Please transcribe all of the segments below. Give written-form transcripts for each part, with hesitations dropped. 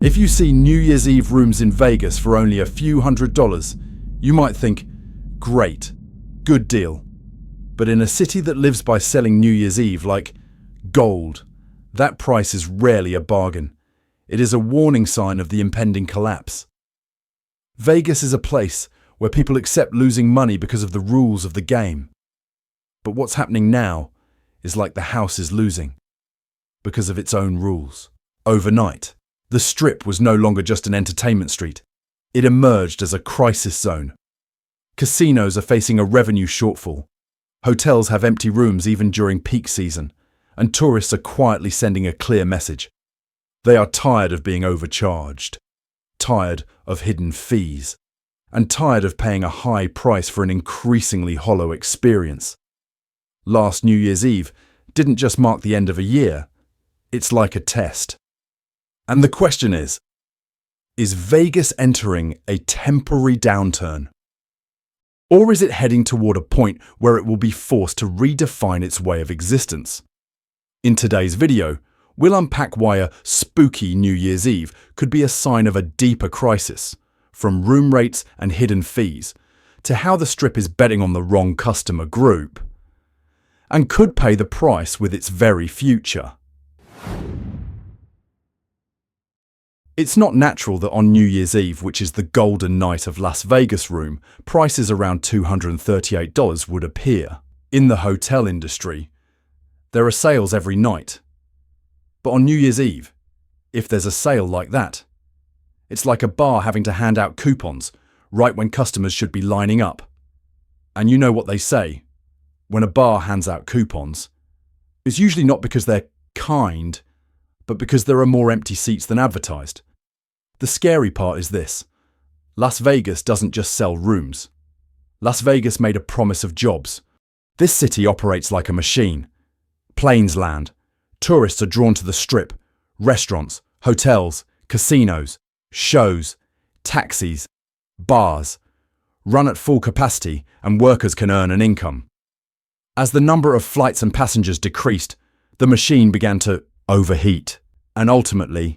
If you see New Year's Eve rooms in Vegas for only a few $100s, you might think, great, good deal. But in a city that lives by selling New Year's Eve like gold, that price is rarely a bargain. It is a warning sign of the impending collapse. Vegas is a place where people accept losing money because of the rules of the game. But what's happening now is like the house is losing because of its own rules. Overnight, the Strip was no longer just an entertainment street. It emerged as a crisis zone. Casinos are facing a revenue shortfall. Hotels have empty rooms even during peak season, and tourists are quietly sending a clear message. They are tired of being overcharged, tired of hidden fees, and tired of paying a high price for an increasingly hollow experience. Last New Year's Eve didn't just mark the end of a year, it's like a test. And the question is Vegas entering a temporary downturn? Or is it heading toward a point where it will be forced to redefine its way of existence? In today's video, we'll unpack why a spooky New Year's Eve could be a sign of a deeper crisis, from room rates and hidden fees, to how the Strip is betting on the wrong customer group, and could pay the price with its very future. It's not natural that on New Year's Eve, which is the golden night of Las Vegas room, prices around $238 would appear. In the hotel industry, there are sales every night. But on New Year's Eve, if there's a sale like that, it's like a bar having to hand out coupons right when customers should be lining up. And you know what they say, when a bar hands out coupons, it's usually not because they're kind, but because there are more empty seats than advertised. The scary part is this: Las Vegas doesn't just sell rooms. Las Vegas made a promise of jobs. This city operates like a machine. Planes land. Tourists are drawn to the Strip. Restaurants, hotels, casinos, shows, taxis, bars, run at full capacity, and workers can earn an income. As the number of flights and passengers decreased, the machine began to overheat, and ultimately,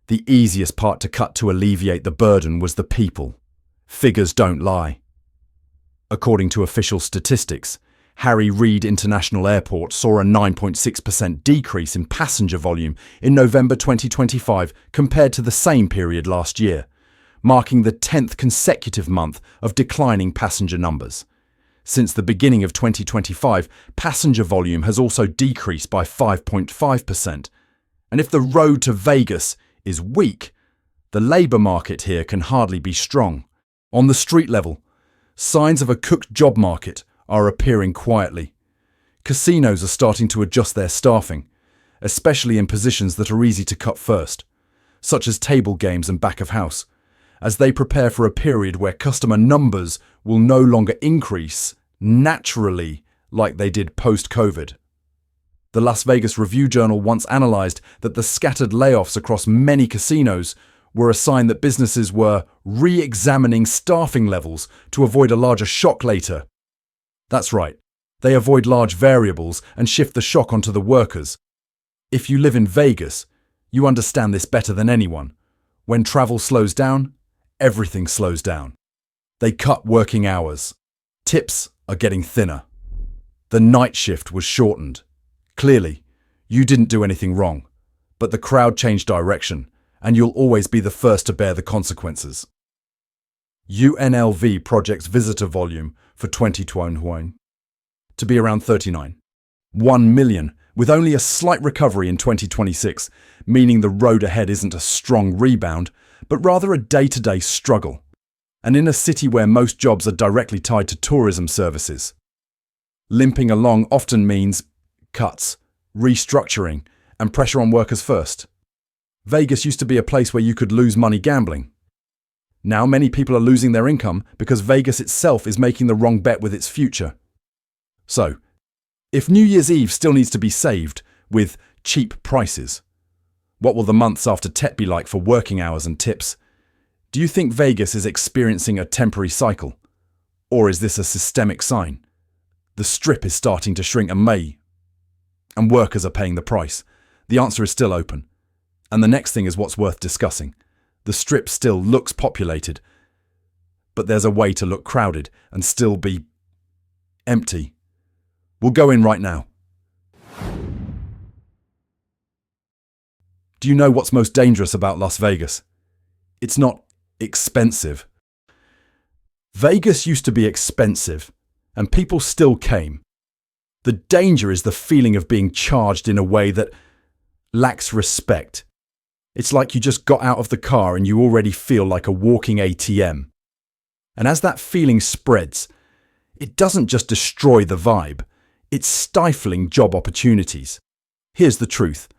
the easiest part to cut to alleviate the burden was the people. Figures don't lie. According to official statistics, Harry Reid International Airport saw a 9.6% decrease in passenger volume in November 2025 compared to the same period last year, marking the 10th consecutive month of declining passenger numbers. Since the beginning of 2025, passenger volume has also decreased by 5.5%. And if the road to Vegas is weak, the labour market here can hardly be strong. On the street level, signs of a cooked job market are appearing quietly. Casinos are starting to adjust their staffing, especially in positions that are easy to cut first, such as table games and back of house, as they prepare for a period where customer numbers will no longer increase naturally like they did post-COVID. The Las Vegas Review-Journal once analysed that the scattered layoffs across many casinos were a sign that businesses were re-examining staffing levels to avoid a larger shock later. That's right, they avoid large variables and shift the shock onto the workers. If you live in Vegas, you understand this better than anyone. When travel slows down, everything slows down. They cut working hours. Tips are getting thinner. The night shift was shortened. Clearly, you didn't do anything wrong, but the crowd changed direction, and you'll always be the first to bear the consequences. UNLV projects visitor volume for 2021 to be around 1 million, with only a slight recovery in 2026, meaning the road ahead isn't a strong rebound, but rather a day-to-day struggle. And in a city where most jobs are directly tied to tourism services, limping along often means cuts, restructuring, and pressure on workers first. Vegas used to be a place where you could lose money gambling. Now many people are losing their income because Vegas itself is making the wrong bet with its future. So, if New Year's Eve still needs to be saved with cheap prices, what will the months after Tet be like for working hours and tips? Do you think Vegas is experiencing a temporary cycle? Or is this a systemic sign? The Strip is starting to shrink and workers are paying the price. The answer is still open. And the next thing is what's worth discussing. The Strip still looks populated, but there's a way to look crowded and still be empty. We'll go in right now. Do you know what's most dangerous about Las Vegas? It's not expensive. Vegas used to be expensive, and people still came. The danger is the feeling of being charged in a way that lacks respect. It's like you just got out of the car and you already feel like a walking ATM. And as that feeling spreads, it doesn't just destroy the vibe, it's stifling job opportunities. Here's the truth.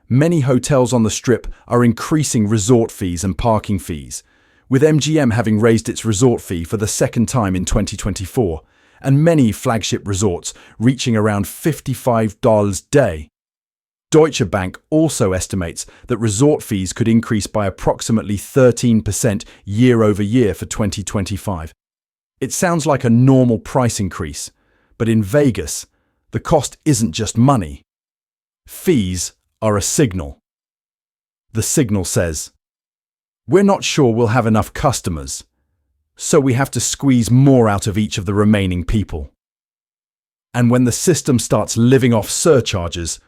Many hotels on the Strip are increasing resort fees and parking fees, with MGM having raised its resort fee for the second time in 2024, and many flagship resorts reaching around $55 a day. Deutsche Bank also estimates that resort fees could increase by approximately 13% year over year for 2025. It sounds like a normal price increase, but in Vegas, the cost isn't just money. Fees are a signal. The signal says, "We're not sure we'll have enough customers, so we have to squeeze more out of each of the remaining people." And when the system starts living off surcharges,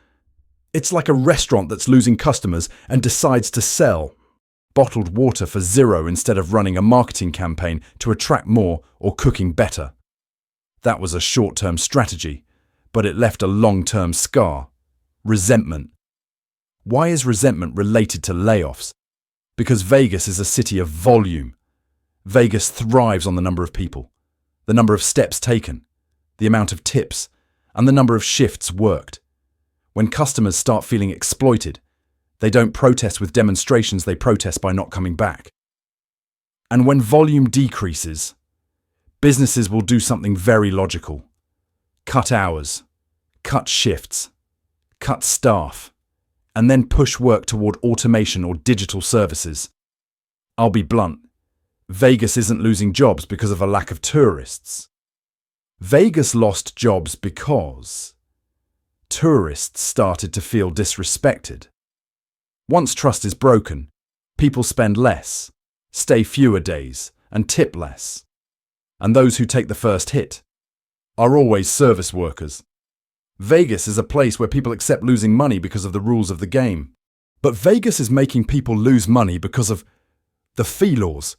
it's like a restaurant that's losing customers and decides to sell bottled water for $0 instead of running a marketing campaign to attract more or cooking better. That was a short-term strategy, but it left a long-term scar: resentment. Why is resentment related to layoffs? Because Vegas is a city of volume. Vegas thrives on the number of people, the number of steps taken, the amount of tips, and the number of shifts worked. When customers start feeling exploited, they don't protest with demonstrations, they protest by not coming back. And when volume decreases, businesses will do something very logical: cut hours, cut shifts, cut staff, and then push work toward automation or digital services. I'll be blunt. Vegas isn't losing jobs because of a lack of tourists. Vegas lost jobs because tourists started to feel disrespected. Once trust is broken, people spend less, stay fewer days, and tip less. And those who take the first hit are always service workers. Vegas is a place where people accept losing money because of the rules of the game. But Vegas is making people lose money because of the fee laws.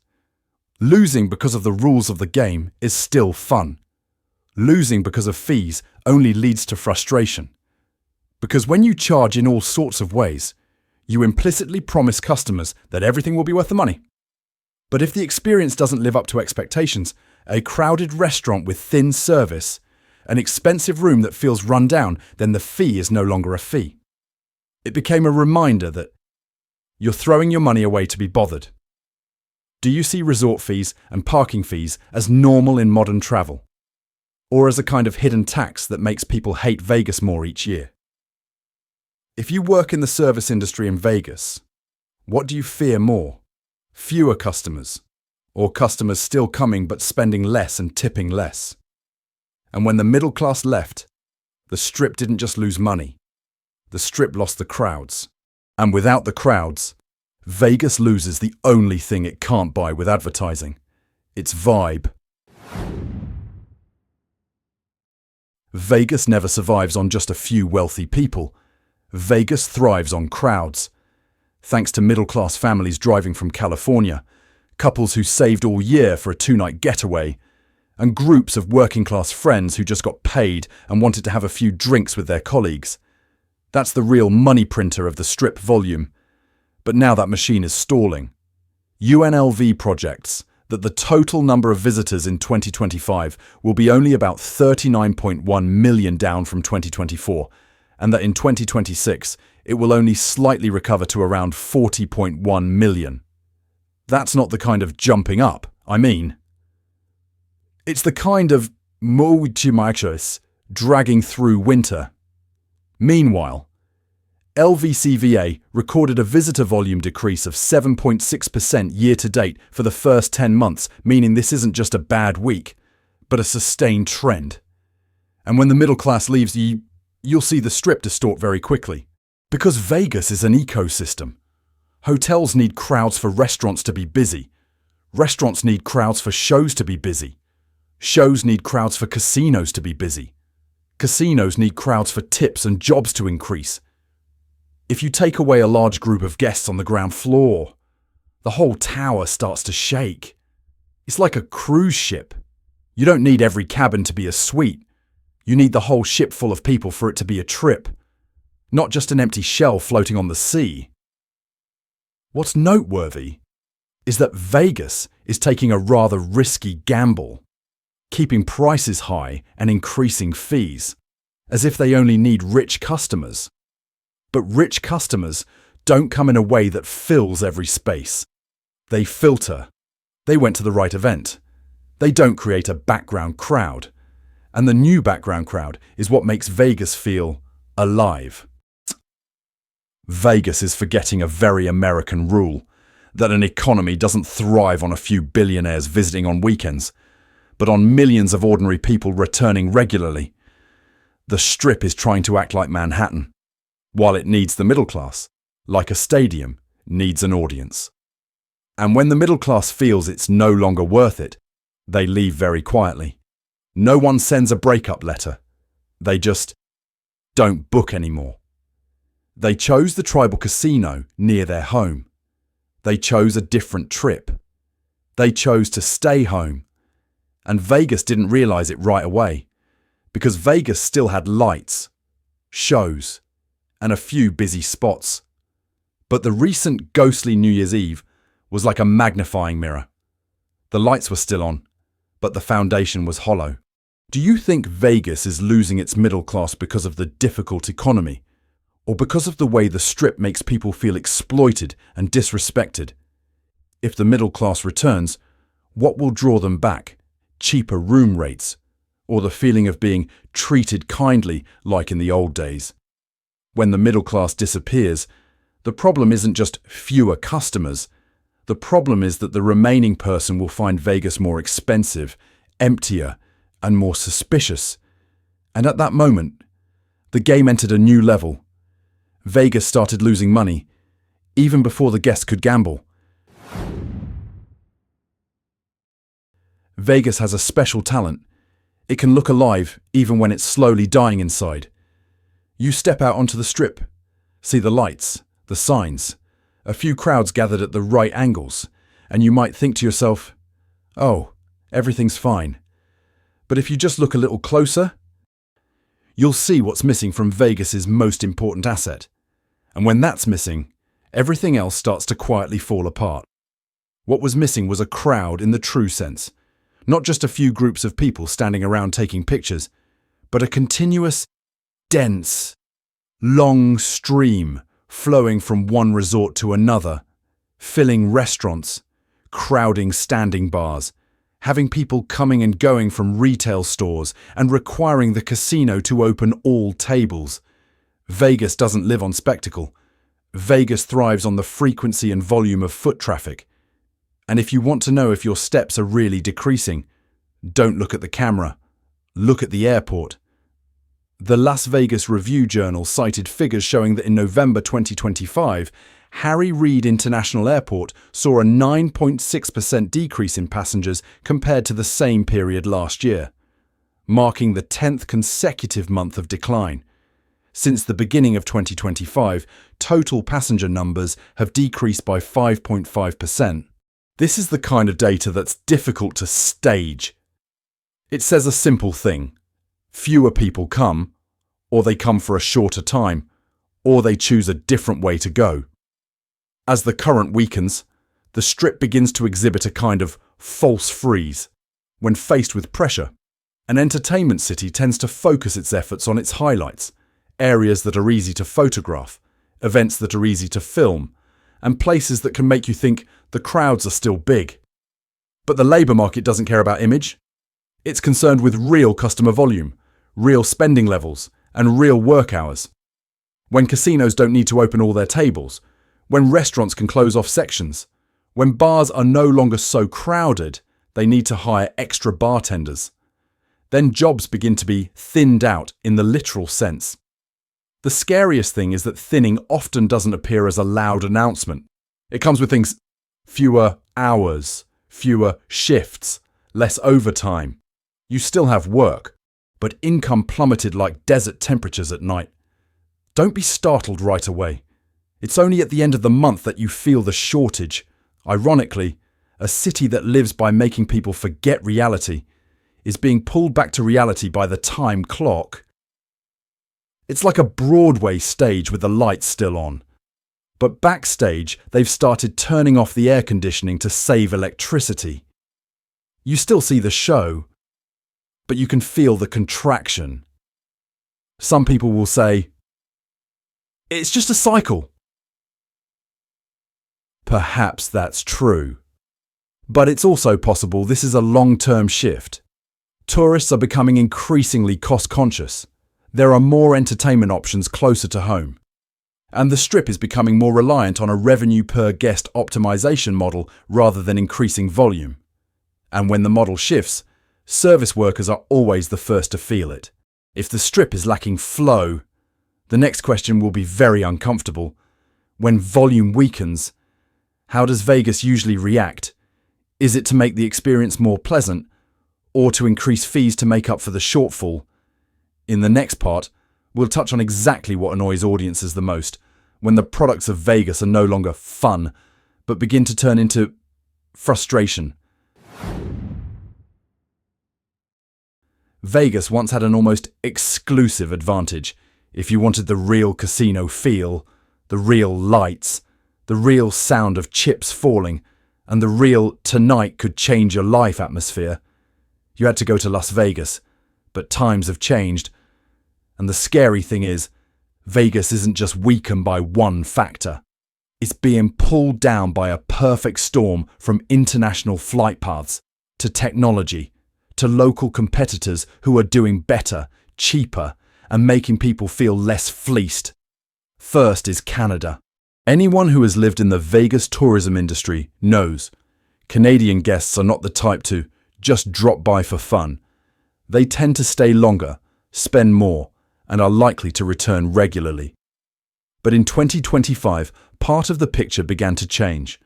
Losing because of the rules of the game is still fun. Losing because of fees only leads to frustration. Because when you charge in all sorts of ways, you implicitly promise customers that everything will be worth the money. But if the experience doesn't live up to expectations, a crowded restaurant with thin service, an expensive room that feels run down, then the fee is no longer a fee. It became a reminder that you're throwing your money away to be bothered. Do you see resort fees and parking fees as normal in modern travel? Or as a kind of hidden tax that makes people hate Vegas more each year? If you work in the service industry in Vegas, what do you fear more? Fewer customers, or customers still coming but spending less and tipping less? And when the middle class left, the Strip didn't just lose money. The Strip lost the crowds. And without the crowds, Vegas loses the only thing it can't buy with advertising: its vibe. Vegas never survives on just a few wealthy people. Vegas thrives on crowds. Thanks to middle-class families driving from California, couples who saved all year for a 2-night getaway, and groups of working-class friends who just got paid and wanted to have a few drinks with their colleagues. That's the real money printer of the Strip volume. But now that machine is stalling. UNLV projects that the total number of visitors in 2025 will be only about 39.1 million down from 2024, and that in 2026 it will only slightly recover to around 40.1 million. That's not the kind of jumping up I mean. It's the kind of multi-micros dragging through winter. Meanwhile, LVCVA recorded a visitor volume decrease of 7.6% year-to-date for the first 10 months, meaning this isn't just a bad week, but a sustained trend. And when the middle class leaves, you'll see the Strip distort very quickly. Because Vegas is an ecosystem. Hotels need crowds for restaurants to be busy. Restaurants need crowds for shows to be busy. Shows need crowds for casinos to be busy. Casinos need crowds for tips and jobs to increase. If you take away a large group of guests on the ground floor, the whole tower starts to shake. It's like a cruise ship. You don't need every cabin to be a suite. You need the whole ship full of people for it to be a trip, not just an empty shell floating on the sea. What's noteworthy is that Vegas is taking a rather risky gamble, keeping prices high and increasing fees, as if they only need rich customers. But rich customers don't come in a way that fills every space. They filter. They went to the right event. They don't create a background crowd. And the new background crowd is what makes Vegas feel alive. Vegas is forgetting a very American rule, that an economy doesn't thrive on a few billionaires visiting on weekends, but on millions of ordinary people returning regularly. The Strip is trying to act like Manhattan, while it needs the middle class, like a stadium needs an audience. And when the middle class feels it's no longer worth it, they leave very quietly. No one sends a breakup letter. They just don't book anymore. They chose the tribal casino near their home. They chose a different trip. They chose to stay home. And Vegas didn't realize it right away, because Vegas still had lights, shows, and a few busy spots. But the recent ghostly New Year's Eve was like a magnifying mirror. The lights were still on, but the foundation was hollow. Do you think Vegas is losing its middle class because of the difficult economy? Or because of the way the Strip makes people feel exploited and disrespected? If the middle class returns, what will draw them back? Cheaper room rates? Or the feeling of being treated kindly like in the old days? When the middle class disappears, the problem isn't just fewer customers. The problem is that the remaining person will find Vegas more expensive, emptier, and more suspicious. And at that moment, the game entered a new level. Vegas started losing money, even before the guests could gamble. Vegas has a special talent. It can look alive even when it's slowly dying inside. You step out onto the Strip, see the lights, the signs, a few crowds gathered at the right angles, and you might think to yourself, oh, everything's fine. But if you just look a little closer, you'll see what's missing from Vegas's most important asset. And when that's missing, everything else starts to quietly fall apart. What was missing was a crowd in the true sense. Not just a few groups of people standing around taking pictures, but a continuous, dense, long stream flowing from one resort to another, filling restaurants, crowding standing bars, having people coming and going from retail stores and requiring the casino to open all tables. Vegas doesn't live on spectacle. Vegas thrives on the frequency and volume of foot traffic. And if you want to know if your steps are really decreasing, don't look at the camera. Look at the airport. The Las Vegas Review-Journal cited figures showing that in November 2025, Harry Reid International Airport saw a 9.6% decrease in passengers compared to the same period last year, marking the 10th consecutive month of decline. Since the beginning of 2025, total passenger numbers have decreased by 5.5%. This is the kind of data that's difficult to stage. It says a simple thing. Fewer people come, or they come for a shorter time, or they choose a different way to go. As the current weakens, the Strip begins to exhibit a kind of false freeze. When faced with pressure, an entertainment city tends to focus its efforts on its highlights, areas that are easy to photograph, events that are easy to film, and places that can make you think the crowds are still big. But the labour market doesn't care about image. It's concerned with real customer volume, real spending levels, and real work hours. When casinos don't need to open all their tables, when restaurants can close off sections, when bars are no longer so crowded they need to hire extra bartenders, then jobs begin to be thinned out in the literal sense. The scariest thing is that thinning often doesn't appear as a loud announcement. It comes with things: fewer hours, fewer shifts, less overtime. You still have work, but income plummeted like desert temperatures at night. Don't be startled right away. It's only at the end of the month that you feel the shortage. Ironically, a city that lives by making people forget reality is being pulled back to reality by the time clock. It's like a Broadway stage with the lights still on. But backstage, they've started turning off the air conditioning to save electricity. You still see the show, but you can feel the contraction. Some people will say, "It's just a cycle." Perhaps that's true. But it's also possible this is a long-term shift. Tourists are becoming increasingly cost-conscious. There are more entertainment options closer to home. And the Strip is becoming more reliant on a revenue-per-guest optimization model rather than increasing volume. And when the model shifts, service workers are always the first to feel it. If the Strip is lacking flow, the next question will be very uncomfortable. When volume weakens, how does Vegas usually react? Is it to make the experience more pleasant, or to increase fees to make up for the shortfall? In the next part, we'll touch on exactly what annoys audiences the most, when the products of Vegas are no longer fun, but begin to turn into frustration. Vegas once had an almost exclusive advantage. If you wanted the real casino feel, the real lights, the real sound of chips falling, and the real "tonight could change your life" atmosphere, you had to go to Las Vegas. But times have changed. And the scary thing is, Vegas isn't just weakened by one factor. It's being pulled down by a perfect storm from international flight paths, to technology, to local competitors who are doing better, cheaper, and making people feel less fleeced. First is Canada. Anyone who has lived in the Vegas tourism industry knows Canadian guests are not the type to just drop by for fun. They tend to stay longer, spend more, and are likely to return regularly. But in 2025, part of the picture began to change.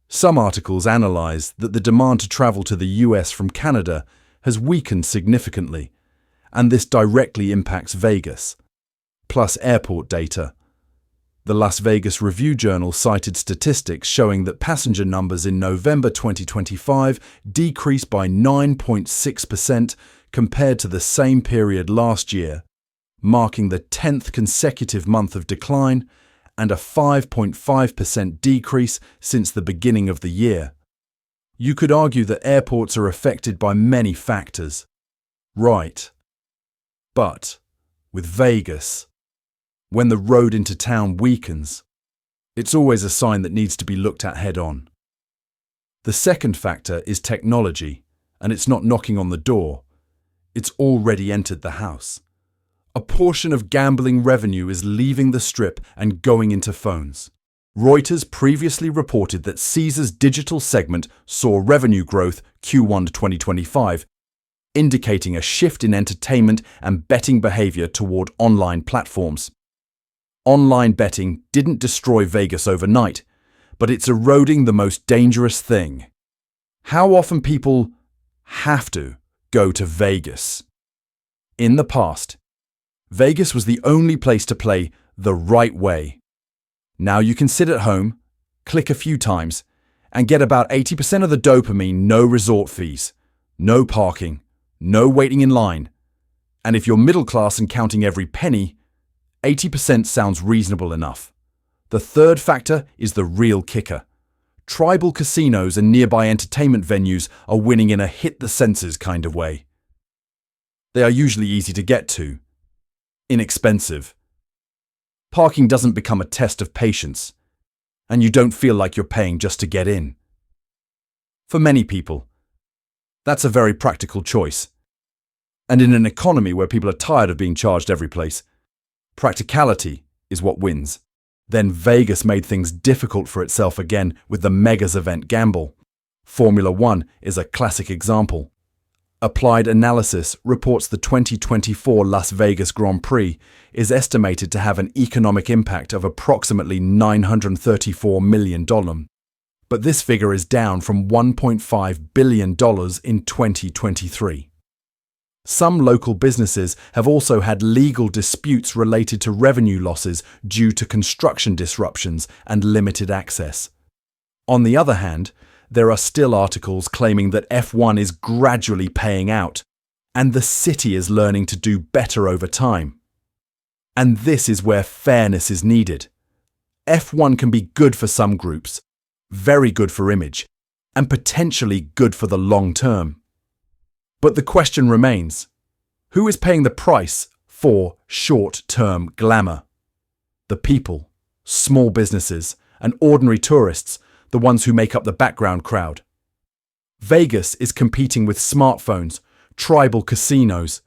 Some articles analyze that the demand to travel to the US from Canada has weakened significantly, and this directly impacts Vegas. Plus airport data. The Las Vegas Review-Journal cited statistics showing that passenger numbers in November 2025 decreased by 9.6% compared to the same period last year, marking the 10th consecutive month of decline and a 5.5% decrease since the beginning of the year. You could argue that airports are affected by many factors. Right. But with Vegas, when the road into town weakens, it's always a sign that needs to be looked at head-on. The second factor is technology, and it's not knocking on the door. It's already entered the house. A portion of gambling revenue is leaving the Strip and going into phones. Reuters previously reported that Caesars' digital segment saw revenue growth Q1 2025, indicating a shift in entertainment and betting behavior toward online platforms. Online betting didn't destroy Vegas overnight, but it's eroding the most dangerous thing: how often people have to go to Vegas. In the past, Vegas was the only place to play the right way. Now you can sit at home, click a few times, and get about 80% of the dopamine, no resort fees, no parking, no waiting in line. And if you're middle class and counting every penny, 80% sounds reasonable enough. The third factor is the real kicker. Tribal casinos and nearby entertainment venues are winning in a hit-the-senses kind of way. They are usually easy to get to, inexpensive. Parking doesn't become a test of patience, and you don't feel like you're paying just to get in. For many people, that's a very practical choice. And in an economy where people are tired of being charged every place, practicality is what wins. Then Vegas made things difficult for itself again with the Megas event gamble. Formula One is a classic example. Applied Analysis reports the 2024 Las Vegas Grand Prix is estimated to have an economic impact of approximately $934 million. But this figure is down from $1.5 billion in 2023. Some local businesses have also had legal disputes related to revenue losses due to construction disruptions and limited access. On the other hand, there are still articles claiming that F1 is gradually paying out, and the city is learning to do better over time. And this is where fairness is needed. F1 can be good for some groups, very good for image, and potentially good for the long term. But the question remains, who is paying the price for short-term glamour? The people, small businesses, and ordinary tourists, the ones who make up the background crowd. Vegas is competing with smartphones, tribal casinos,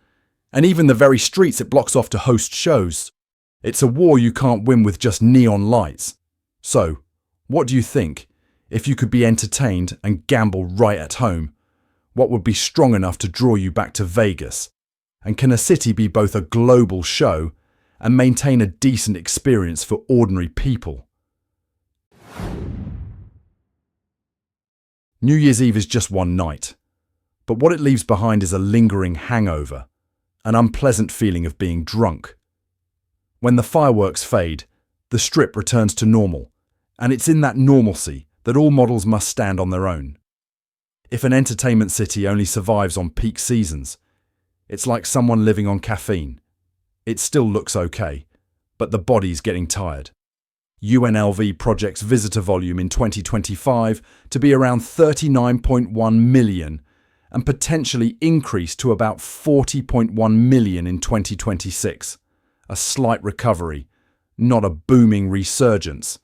and even the very streets it blocks off to host shows. It's a war you can't win with just neon lights. So, what do you think? If you could be entertained and gamble right at home, what would be strong enough to draw you back to Vegas? And can a city be both a global show and maintain a decent experience for ordinary people? New Year's Eve is just one night, but what it leaves behind is a lingering hangover, an unpleasant feeling of being drunk. When the fireworks fade, the Strip returns to normal, and it's in that normalcy that all models must stand on their own. If an entertainment city only survives on peak seasons, it's like someone living on caffeine. It still looks okay, but the body's getting tired. UNLV projects visitor volume in 2025 to be around 39.1 million and potentially increase to about 40.1 million in 2026. A slight recovery, not a booming resurgence.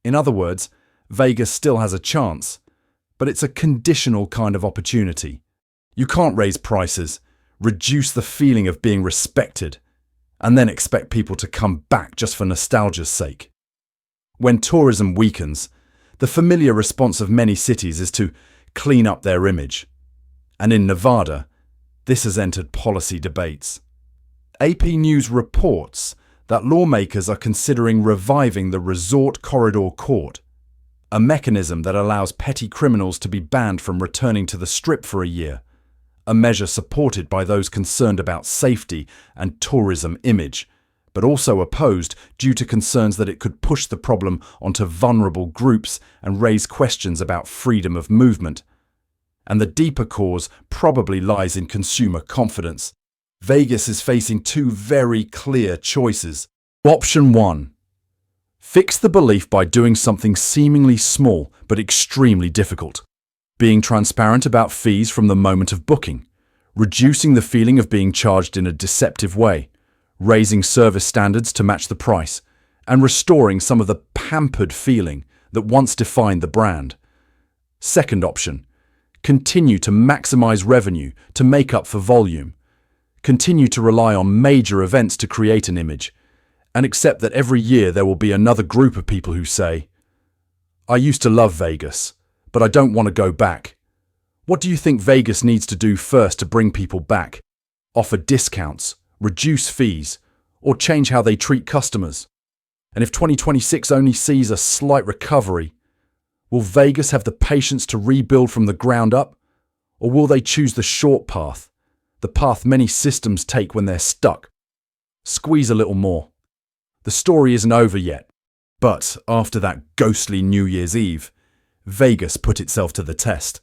In other words, Vegas still has a chance, but it's a conditional kind of opportunity. You can't raise prices, reduce the feeling of being respected, and then expect people to come back just for nostalgia's sake. When tourism weakens, the familiar response of many cities is to clean up their image. And in Nevada, this has entered policy debates. AP News reports that lawmakers are considering reviving the Resort Corridor Court, a mechanism that allows petty criminals to be banned from returning to the Strip for a year, a measure supported by those concerned about safety and tourism image, but also opposed due to concerns that it could push the problem onto vulnerable groups and raise questions about freedom of movement. And the deeper cause probably lies in consumer confidence. Vegas is facing two very clear choices. Option 1. Fix the belief by doing something seemingly small but extremely difficult. Being transparent about fees from the moment of booking, reducing the feeling of being charged in a deceptive way, raising service standards to match the price, and restoring some of the pampered feeling that once defined the brand. Second option, continue to maximize revenue to make up for volume. Continue to rely on major events to create an image, and accept that every year there will be another group of people who say, "I used to love Vegas, but I don't want to go back." What do you think Vegas needs to do first to bring people back? Offer discounts, reduce fees, or change how they treat customers? And if 2026 only sees a slight recovery, will Vegas have the patience to rebuild from the ground up? Or will they choose the short path, the path many systems take when they're stuck? Squeeze a little more. The story isn't over yet, but after that ghostly New Year's Eve, Vegas put itself to the test.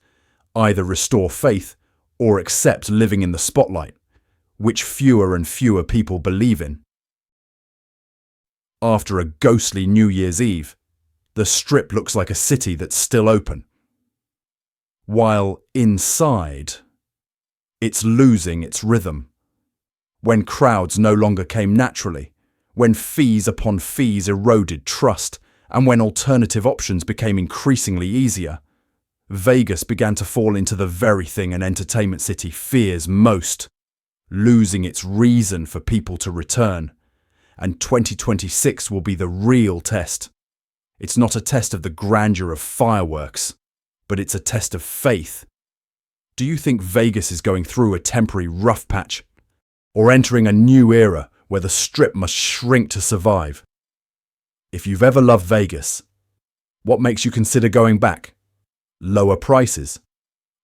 Either restore faith or accept living in the spotlight, which fewer and fewer people believe in. After a ghostly New Year's Eve, the Strip looks like a city that's still open. While inside, it's losing its rhythm. When crowds no longer came naturally, when fees upon fees eroded trust, and when alternative options became increasingly easier, Vegas began to fall into the very thing an entertainment city fears most, losing its reason for people to return. And 2026 will be the real test. It's not a test of the grandeur of fireworks, but it's a test of faith. Do you think Vegas is going through a temporary rough patch, or entering a new era where the Strip must shrink to survive? If you've ever loved Vegas, what makes you consider going back? Lower prices,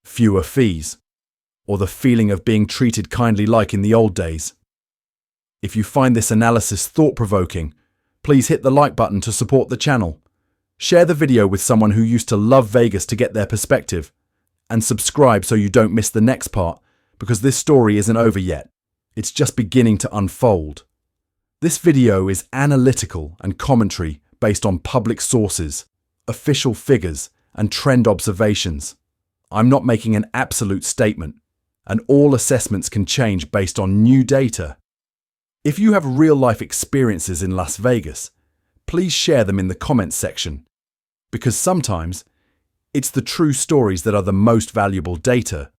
fewer fees, or the feeling of being treated kindly like in the old days? If you find this analysis thought-provoking, please hit the like button to support the channel. Share the video with someone who used to love Vegas to get their perspective, and subscribe so you don't miss the next part, because this story isn't over yet. It's just beginning to unfold. This video is analytical and commentary based on public sources, official figures, and trend observations. I'm not making an absolute statement, and all assessments can change based on new data. If you have real-life experiences in Las Vegas, please share them in the comments section, because sometimes it's the true stories that are the most valuable data.